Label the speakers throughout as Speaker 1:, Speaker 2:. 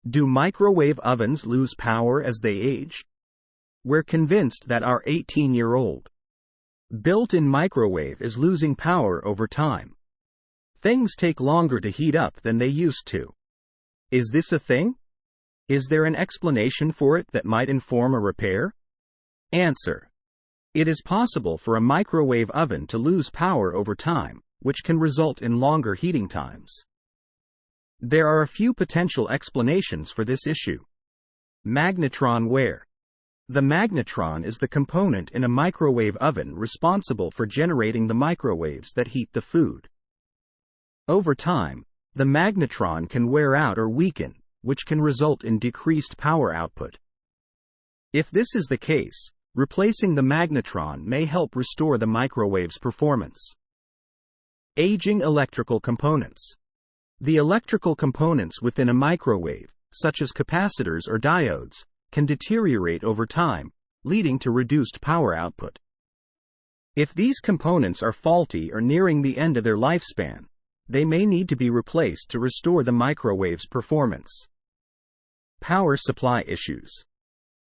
Speaker 1: Do microwave ovens lose power as they age? We're convinced that our 18-year-old built-in microwave is losing power over time. Things take longer to heat up than they used to. Is this a thing? Is there an explanation for it that might inform a repair? Answer: it is possible for a microwave oven to lose power over time, which can result in longer heating times. There are a few potential explanations for this issue. Magnetron wear. The magnetron is the component in a microwave oven responsible for generating the microwaves that heat the food. Over time, the magnetron can wear out or weaken, which can result in decreased power output. If this is the case, replacing the magnetron may help restore the microwave's performance. Aging electrical components. The electrical components within a microwave, such as capacitors or diodes, can deteriorate over time, leading to reduced power output. If these components are faulty or nearing the end of their lifespan, they may need to be replaced to restore the microwave's performance. Power supply issues.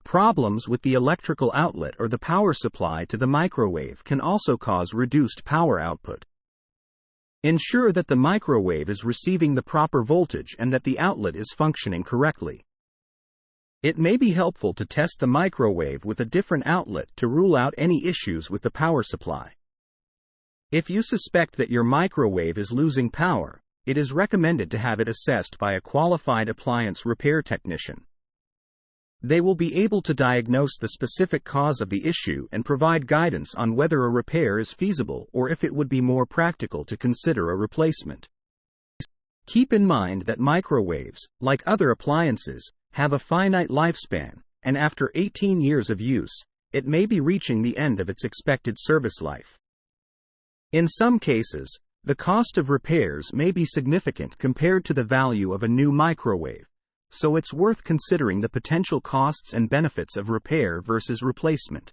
Speaker 1: Problems with the electrical outlet or the power supply to the microwave can also cause reduced power output. Ensure that the microwave is receiving the proper voltage and that the outlet is functioning correctly. It may be helpful to test the microwave with a different outlet to rule out any issues with the power supply. If you suspect that your microwave is losing power, it is recommended to have it assessed by a qualified appliance repair technician. They will be able to diagnose the specific cause of the issue and provide guidance on whether a repair is feasible or if it would be more practical to consider a replacement. Keep in mind that microwaves, like other appliances, have a finite lifespan, and after 18 years of use, it may be reaching the end of its expected service life. In some cases, the cost of repairs may be significant compared to the value of a new microwave, so it's worth considering the potential costs and benefits of repair versus replacement.